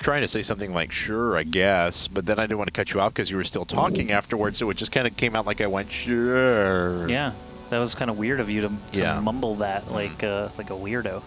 trying to say something like, sure, I guess, but then I didn't want to cut you off because you were still talking afterwards, so it just kind of came out like I went, sure. Yeah, that was kind of weird of you to mumble that like a weirdo.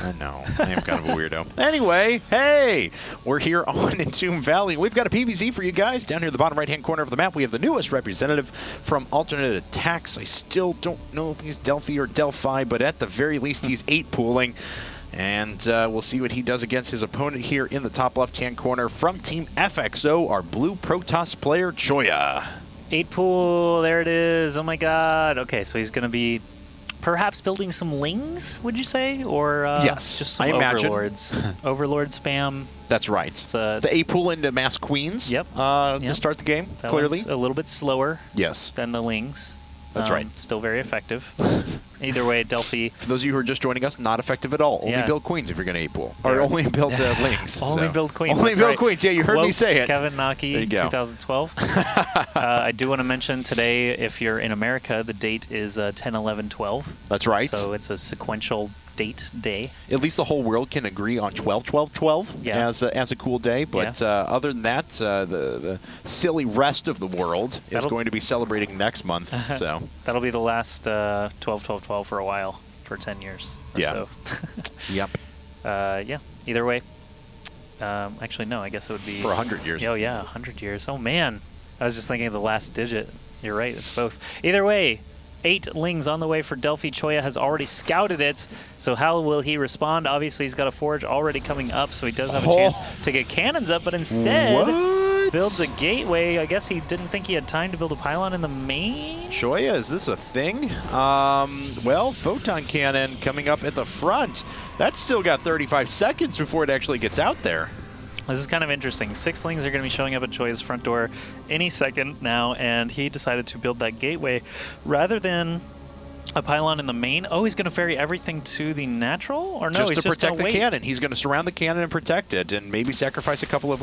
I know. I am kind of a weirdo. Anyway, hey, we're here on Entombed Valley. We've got a PvZ for you guys. Down here in the bottom right-hand corner of the map, we have the newest representative from Alternate Attacks. I still don't know if he's Delphi or Delphi, but at the very least, he's 8-pooling. And we'll see what he does against his opponent here in the top left-hand corner from Team FXO, our blue Protoss player, Choya. 8-pool, there it is. Oh, my God. Okay, so he's going to be perhaps building some lings, would you say? Or yes, just some I imagine. Overlords. Overlord spam. That's right. The 8-pool into Mass Queens. Yep. To start the game, that clearly. A little bit slower than the lings. That's right. Still very effective. Either way, Delphi. For those of you who are just joining us, not effective at all. Only build queens if you're going to 8-pool. Or only build lings. Only build queens. Only build queens. Yeah, you heard me say it. Kevin Naki, 2012. I do want to mention today, if you're in America, the date is 10/11/12. That's right. So it's a sequential date day. At least the whole world can agree on 12/12/12 as a cool day. But other than that, the silly rest of the world is going to be celebrating next month. So that'll be the last 12/12/12 for a while, for 10 years. So. Yep. Yeah. Either way. Actually, no. I guess it would be for 100 years. Oh yeah, 100 years. Oh man, I was just thinking of the last digit. You're right. It's both. Either way. 8 lings on the way for Delphi. Choya has already scouted it, so how will he respond? Obviously, he's got a forge already coming up, so he does have a chance to get cannons up, but instead builds a gateway. I guess he didn't think he had time to build a pylon in the main? Choya, is this a thing? Well, photon cannon coming up at the front. That's still got 35 seconds before it actually gets out there. This is kind of interesting. 6 lings are going to be showing up at Choya's front door any second now, and he decided to build that gateway rather than a pylon in the main. Oh, he's going to ferry everything to the natural? Or no, just to protect the cannon. He's going to surround the cannon and protect it, and maybe sacrifice a couple of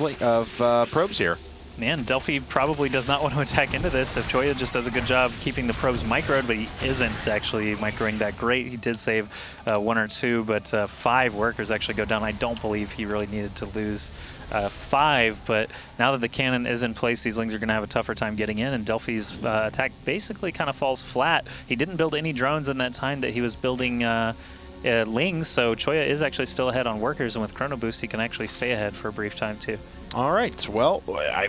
probes here. Man, Delphi probably does not want to attack into this if Choya just does a good job keeping the probes microed, but he isn't actually microing that great. He did save 1 or 2, but 5 workers actually go down. I don't believe he really needed to lose 5, but now that the cannon is in place, these lings are going to have a tougher time getting in, and Delphi's attack basically kind of falls flat. He didn't build any drones in that time that he was building lings, so Choya is actually still ahead on workers, and with Chrono Boost, he can actually stay ahead for a brief time, too. All right. Well, I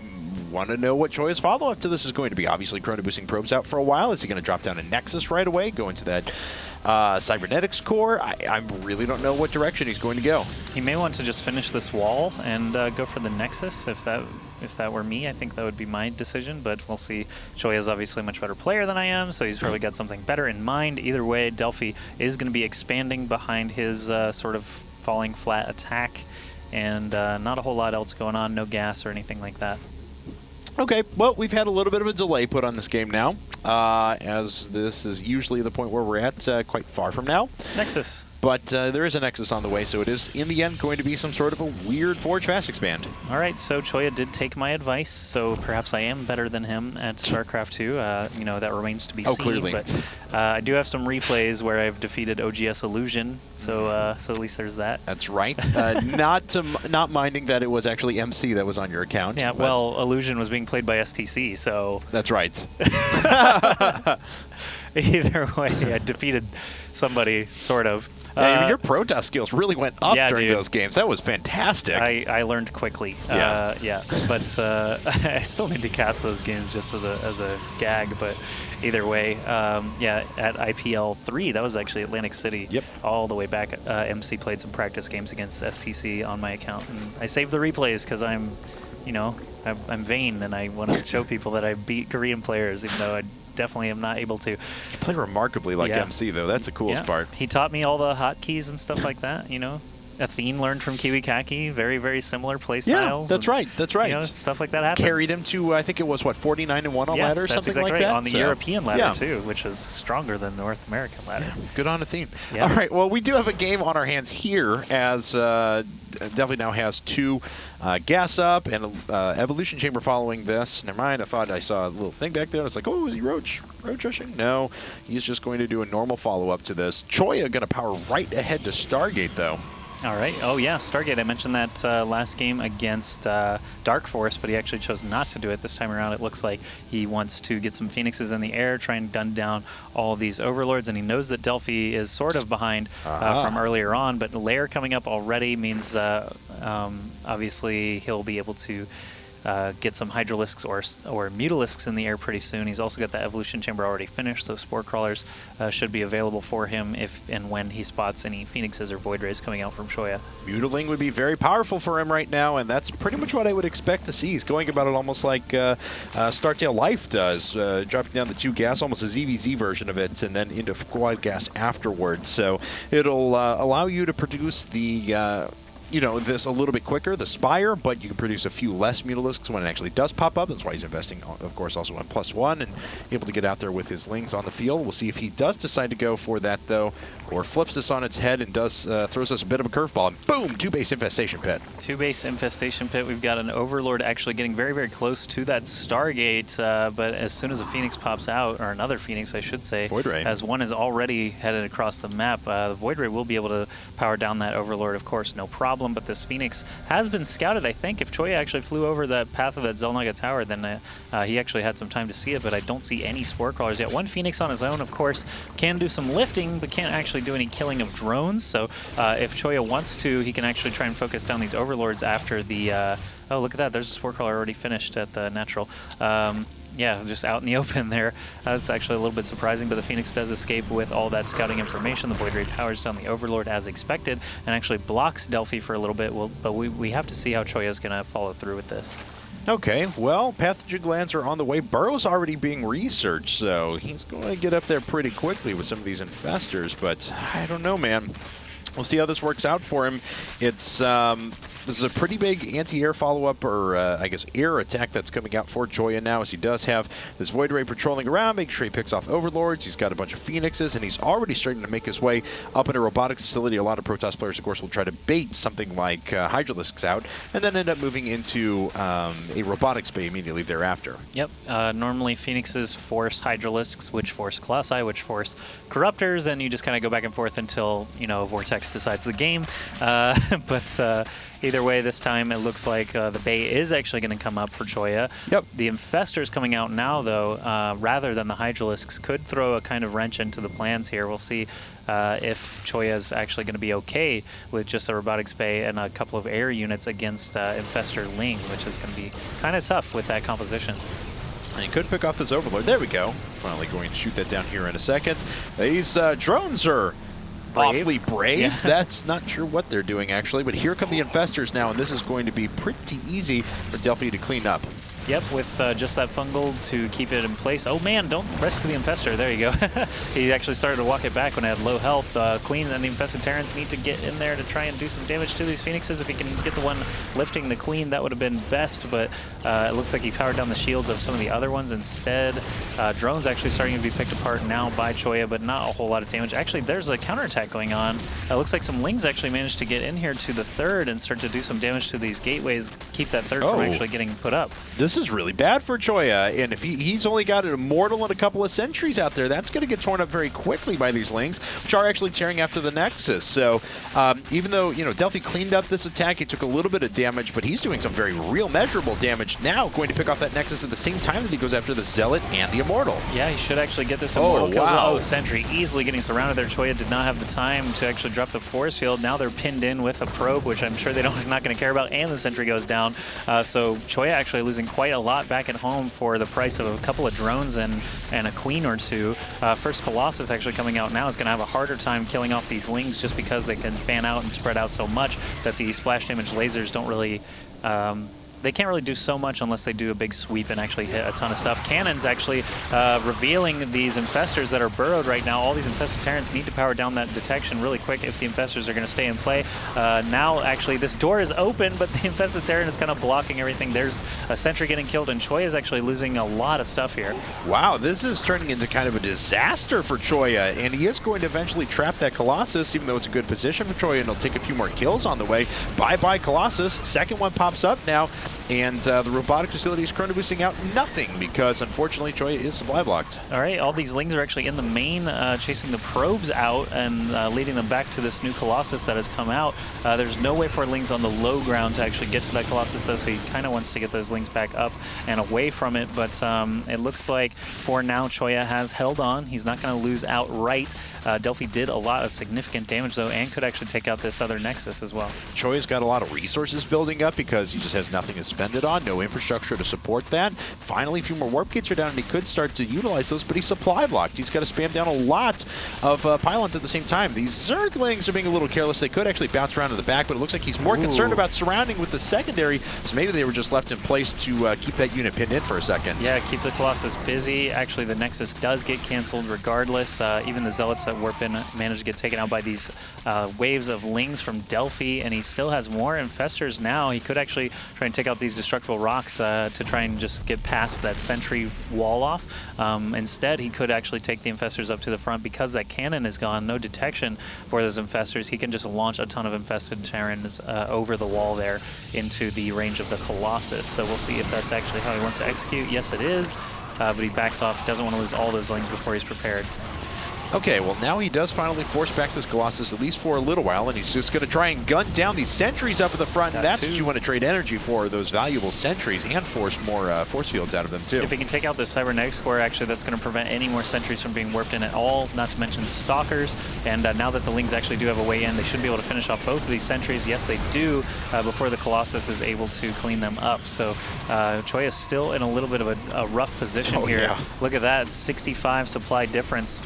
want to know what Choya's follow-up to this is going to be. Obviously, Chrono Boosting probes out for a while. Is he going to drop down a Nexus right away, go into that Cybernetics core? I really don't know what direction he's going to go. He may want to just finish this wall and go for the Nexus. If that were me, I think that would be my decision, but we'll see. Choya is obviously a much better player than I am, so he's probably got something better in mind. Either way, Delphi is going to be expanding behind his sort of falling flat attack, and not a whole lot else going on, no gas or anything like that. Okay, well, we've had a little bit of a delay put on this game now, as this is usually the point where we're at quite far from now. Nexus. But there is a Nexus on the way, so it is, in the end, going to be some sort of a weird Forge Fast Expand. All right, so Choya did take my advice, so perhaps I am better than him at StarCraft 2. You know, that remains to be seen. Clearly. But I do have some replays where I've defeated OGS Illusion, so so at least there's that. That's right. Not minding that it was actually MC that was on your account. Yeah, well, Illusion was being played by STC, so... That's right. Either way, I defeated somebody, sort of. Your Protoss skills really went up during those games. That was fantastic. I learned quickly. Yeah. But I still need to cast those games just as a gag. But either way, yeah, at IPL 3, that was actually Atlantic City. Yep. All the way back. MC played some practice games against STC on my account. And I saved the replays because I'm vain and I want to show people that I beat Korean players, even though I definitely am not able to. You play remarkably like MC, though. That's the coolest part. He taught me all the hotkeys and stuff like that, you know. aThen learned from Kiwi Kaki, very, very similar play styles. Yeah, that's right. That's right. You know, stuff like that happens. Carried him to, I think it was, what, 49-1 on ladder or something like that? On the European ladder, too, which is stronger than the North American ladder. Yeah, good on aThen. Yeah. All right, well, we do have a game on our hands here, as Dely now has 2 gas up and evolution chamber following this. Never mind, I thought I saw a little thing back there. I was like, oh, is he roach rushing? No, he's just going to do a normal follow-up to this. Choya going to power right ahead to Stargate, though. All right. Oh, yeah, Stargate. I mentioned that last game against Dark Force, but he actually chose not to do it this time around. It looks like he wants to get some Phoenixes in the air, try and gun down all of these Overlords, and he knows that Delphi is sort of behind from earlier on, but Lair coming up already means obviously he'll be able to get some Hydralisks or Mutalisks in the air pretty soon. He's also got the Evolution Chamber already finished, so Spore Crawlers should be available for him if and when he spots any Phoenixes or Void Rays coming out from Choya. Mutaling would be very powerful for him right now, and that's pretty much what I would expect to see. He's going about it almost like Startail Life does, dropping down the 2 gas, almost a ZVZ version of it, and then into quad gas afterwards. So it'll allow you to produce the this a little bit quicker, the Spire, but you can produce a few less Mutalisks when it actually does pop up. That's why he's investing, of course, also on +1 and able to get out there with his Lings on the field. We'll see if he does decide to go for that, though, or flips this on its head and does throws us a bit of a curveball. And boom, 2-base Infestation Pit. 2-base Infestation Pit. We've got an Overlord actually getting very, very close to that Stargate, but as soon as a Phoenix pops out, or another Phoenix, I should say, Void Ray, as one is already headed across the map, the Void Ray will be able to power down that Overlord, of course, no problem. But this Phoenix has been scouted, I think. If Choya actually flew over that path of that Xel'Naga Tower, then he actually had some time to see it, but I don't see any Spore Crawlers yet. One Phoenix on his own, of course, can do some lifting, but can't actually do any killing of drones. So if Choya wants to, he can actually try and focus down these Overlords after the... oh, look at that. There's a Spore Crawler already finished at the natural. Yeah, just out in the open there. That's actually a little bit surprising, but the Phoenix does escape with all that scouting information. The Void Ray powers down the Overlord as expected and actually blocks Delphi for a little bit, but we have to see how Choya is going to follow through with this. Okay, well, pathogen glands are on the way. Burrow's already being researched, so he's going to get up there pretty quickly with some of these infestors, but I don't know, man. We'll see how this works out for him. It's this is a pretty big anti-air follow-up, or I guess air attack that's coming out for Choya now, as he does have this Void Ray patrolling around, making sure he picks off Overlords. He's got a bunch of Phoenixes, and he's already starting to make his way up in a robotics facility. A lot of Protoss players, of course, will try to bait something like Hydralisks out, and then end up moving into a robotics bay immediately thereafter. Yep. Normally, Phoenixes force Hydralisks, which force Colossi, which force Corruptors, and you just kind of go back and forth until, Vortex decides the game. But either way, this time it looks like the Bay is actually going to come up for Choya. Yep. The Infestors coming out now, though, rather than the Hydralisks, could throw a kind of wrench into the plans here. We'll see if Choya is actually going to be okay with just a Robotics Bay and a couple of air units against Infestor Ling, which is going to be kind of tough with that composition. And he could pick off this Overlord. There we go. Finally going to shoot that down here in a second. These drones are awfully brave. Yeah. That's not sure what they're doing, actually. But here come the Infestors now, and this is going to be pretty easy for Delphi to clean up. Yep, with just that fungal to keep it in place. Oh man, don't risk the Infestor. There you go. He actually started to walk it back when it had low health. Queen and the Infested Terrans need to get in there to try and do some damage to these Phoenixes. If he can get the one lifting the Queen, that would have been best, but it looks like he powered down the shields of some of the other ones instead. Drones actually starting to be picked apart now by Choya, but not a whole lot of damage. Actually, there's a counterattack going on. It looks like some Lings actually managed to get in here to the third and start to do some damage to these gateways, keep that third from actually getting put up. This is really bad for Choya, and if he's only got an Immortal and a couple of Sentries out there, that's going to get torn up very quickly by these Lings, which are actually tearing after the Nexus. So even though, Delphi cleaned up this attack, he took a little bit of damage, but he's doing some very real measurable damage now, going to pick off that Nexus at the same time that he goes after the Zealot and the Immortal. Yeah, he should actually get this Immortal kill. Wow. Oh, Sentry easily getting surrounded there. Choya did not have the time to actually drop the force field. Now they're pinned in with a probe, which I'm sure they're not going to care about, and the Sentry goes down. So Choya actually losing quite a lot back at home for the price of a couple of drones and a Queen or two. First Colossus actually coming out now is going to have a harder time killing off these Lings just because they can fan out and spread out so much that the splash damage lasers don't really... they can't really do so much unless they do a big sweep and actually hit a ton of stuff. Cannon's actually revealing these Infestors that are burrowed right now. All these Infested Terrans need to power down that detection really quick if the Infestors are going to stay in play. Now, actually, this door is open, but the Infested Terran is kind of blocking everything. There's a Sentry getting killed, and Choya is actually losing a lot of stuff here. Wow, this is turning into kind of a disaster for Choya, and he is going to eventually trap that Colossus, even though it's a good position for Choya, and he'll take a few more kills on the way. Bye-bye, Colossus. Second one pops up now. And the robotic facility is chrono boosting out nothing because, unfortunately, Choya is supply blocked. All right, all these Lings are actually in the main, chasing the probes out and leading them back to this new Colossus that has come out. There's no way for Lings on the low ground to actually get to that Colossus, though, so he kind of wants to get those Lings back up and away from it. But it looks like for now, Choya has held on. He's not going to lose outright. Delphi did a lot of significant damage, though, and could actually take out this other Nexus as well. Choya's got a lot of resources building up because he just has nothing to spend it on, no infrastructure to support that. Finally, a few more warp gates are down, and he could start to utilize those, but he's supply blocked. He's got to spam down a lot of pylons at the same time. These Zerglings are being a little careless. They could actually bounce around to the back, but it looks like he's more concerned about surrounding with the secondary, so maybe they were just left in place to keep that unit pinned in for a second. Yeah, keep the Colossus busy. Actually, the Nexus does get canceled regardless. Even the Zealots that warp in manage to get taken out by these waves of Lings from Delphi, and he still has more Infestors now. He could actually try and take out these destructible rocks to try and just get past that sentry wall off. Instead, he could actually take the Infestors up to the front because that cannon is gone. No detection for those Infestors. He can just launch a ton of infested Terrans over the wall there into the range of the Colossus. So we'll see if that's actually how he wants to execute. Yes, it is, but he backs off. Doesn't want to lose all those Lings before he's prepared. Okay, well, now he does finally force back this Colossus, at least for a little while, and he's just going to try and gun down these sentries up at the front, and that's what you want to trade energy for, those valuable sentries, and force more force fields out of them, too. If he can take out the Cybernetics core, actually, that's going to prevent any more sentries from being warped in at all, not to mention Stalkers, and now that the Lings actually do have a way in, they should be able to finish off both of these sentries. Yes, they do, before the Colossus is able to clean them up. So Choya is still in a little bit of a rough position here. Yeah. Look at that, 65 supply difference.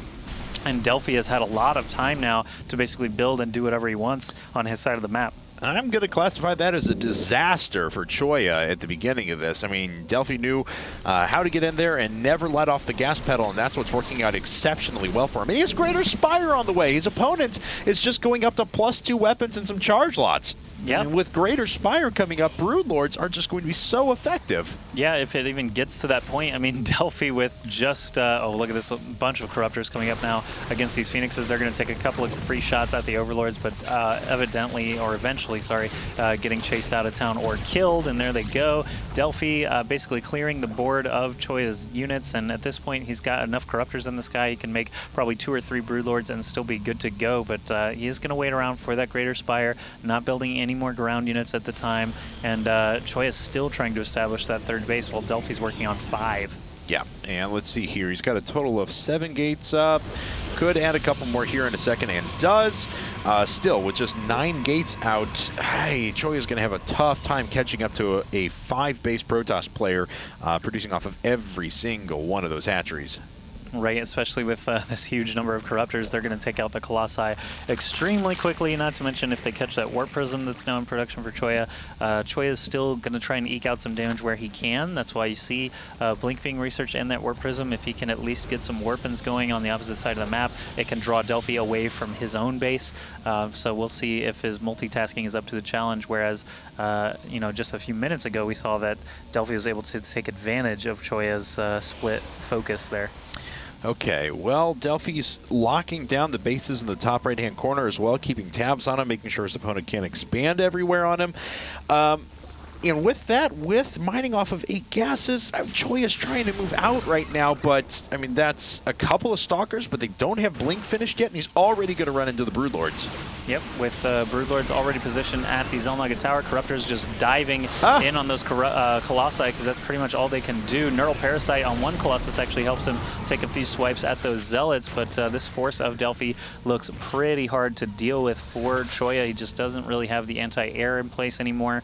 And Delphi has had a lot of time now to basically build and do whatever he wants on his side of the map. I'm going to classify that as a disaster for Choya at the beginning of this. I mean, Delphi knew how to get in there and never let off the gas pedal, and that's what's working out exceptionally well for him. And he has Greater Spire on the way. His opponent is just going up to +2 weapons and some charge lots. Yeah. And with Greater Spire coming up, Broodlords are just going to be so effective. Yeah, if it even gets to that point. I mean, Delphi with just, oh, look at this bunch of Corruptors coming up now against these Phoenixes. They're going to take a couple of free shots at the Overlords, but evidently, or eventually, sorry, getting chased out of town or killed, and there they go. Delphi basically clearing the board of Choya's units, and at this point, he's got enough Corruptors in the sky. He can make probably 2 or 3 Broodlords and still be good to go, but he is going to wait around for that Greater Spire, not building any more ground units at the time, and Choya is still trying to establish that third base while Delphi's working on 5. Yeah, and let's see here. He's got a total of 7 gates up. Could add a couple more here in a second, and does. Still, with just 9 gates out, Choya's going to have a tough time catching up to a 5-base Protoss player producing off of every single one of those hatcheries. Right, especially with this huge number of Corruptors, they're going to take out the Colossi extremely quickly, not to mention if they catch that Warp Prism that's now in production for Choya. Choya is still going to try and eke out some damage where he can. That's why you see Blink being researched and that Warp Prism. If he can at least get some Warpins going on the opposite side of the map, it can draw Delphi away from his own base. So we'll see if his multitasking is up to the challenge, whereas you know, just a few minutes ago we saw that Delphi was able to take advantage of Choya's split focus there. Okay, well, Delphi's locking down the bases in the top right-hand corner as well, keeping tabs on him, making sure his opponent can't expand everywhere on him. And with that, with mining off of 8 gases, Choya's trying to move out right now, but, I mean, that's a couple of Stalkers, but they don't have Blink finished yet, and he's already going to run into the Broodlords. Yep, with Broodlords already positioned at the Xel'Naga Tower, Corruptors just diving in on those Colossi, because that's pretty much all they can do. Neural Parasite on one Colossus actually helps him take a few swipes at those Zealots, but this force of Delphi looks pretty hard to deal with for Choya. He just doesn't really have the anti-air in place anymore.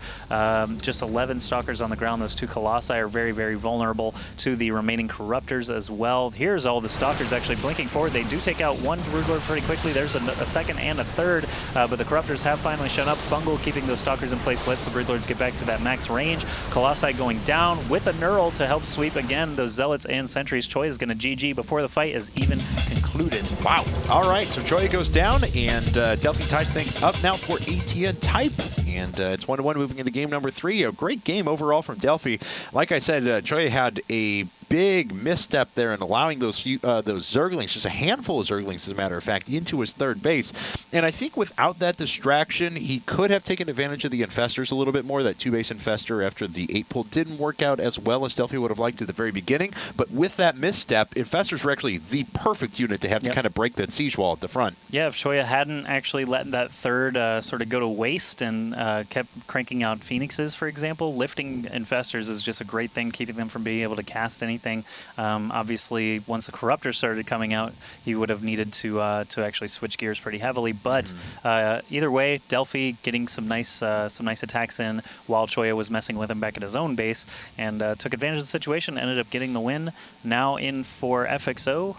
Just 11 Stalkers on the ground. Those 2 Colossi are very, very vulnerable to the remaining Corruptors as well. Here's all the Stalkers actually blinking forward. They do take out one Broodlord pretty quickly. There's a second and a third, but the Corruptors have finally shown up. Fungal keeping those Stalkers in place lets the Broodlords get back to that max range. Colossi going down with a Neural to help sweep again those Zealots and Sentries. Choya is going to GG before the fight is even concluded. Wow. All right, so Choya goes down, and Delphi ties things up now for aTnType, and it's 1-1 moving into game number 3. A great game overall from Delphi. Like I said, Choya had a big misstep there in allowing those Zerglings, just a handful of Zerglings as a matter of fact, into his third base. And I think without that distraction, he could have taken advantage of the infestors a little bit more. That 2-base infestor after the 8-pull didn't work out as well as Delphi would have liked at the very beginning. But with that misstep, infestors were actually the perfect unit to have to kind of break that siege wall at the front. Yeah, if Choya hadn't actually let that third sort of go to waste and kept cranking out Phoenixes, for example, lifting infestors is just a great thing, keeping them from being able to cast anything. Obviously, once the Corruptor started coming out, he would have needed to actually switch gears pretty heavily. But either way, Delphi getting some nice attacks in while Choya was messing with him back at his own base, and took advantage of the situation, ended up getting the win. Now in for FXO.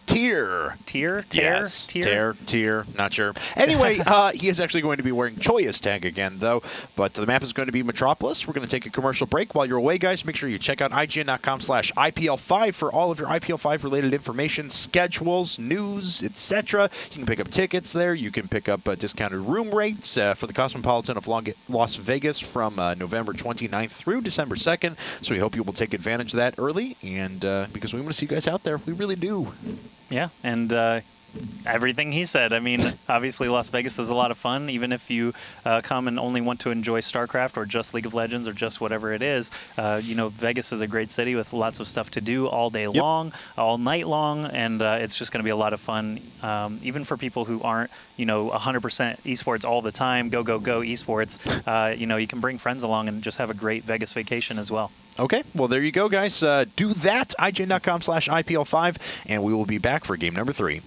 Tier, not sure. Anyway, he is actually going to be wearing Choya's tag again, though. But the map is going to be Metropolis. We're going to take a commercial break. While you're away, guys, make sure you check out IGN.com/IPL5 for all of your IPL5 related information, schedules, news, etc. You can pick up tickets there. You can pick up discounted room rates for the Cosmopolitan of Las Vegas from November 29th through December 2nd. So we hope you will take advantage of that early, and because we want to see you guys out there. We really do. Yeah, and everything he said. I mean, obviously Las Vegas is a lot of fun, even if you come and only want to enjoy StarCraft or just League of Legends or just whatever it is. You know, Vegas is a great city with lots of stuff to do all day long, all night long, and it's just going to be a lot of fun, even for people who aren't, you know, 100% esports all the time, go esports. You know, you can bring friends along and just have a great Vegas vacation as well. Okay, well, there you go, guys. Do that, IGN.com/IPL5, and we will be back for game number 3.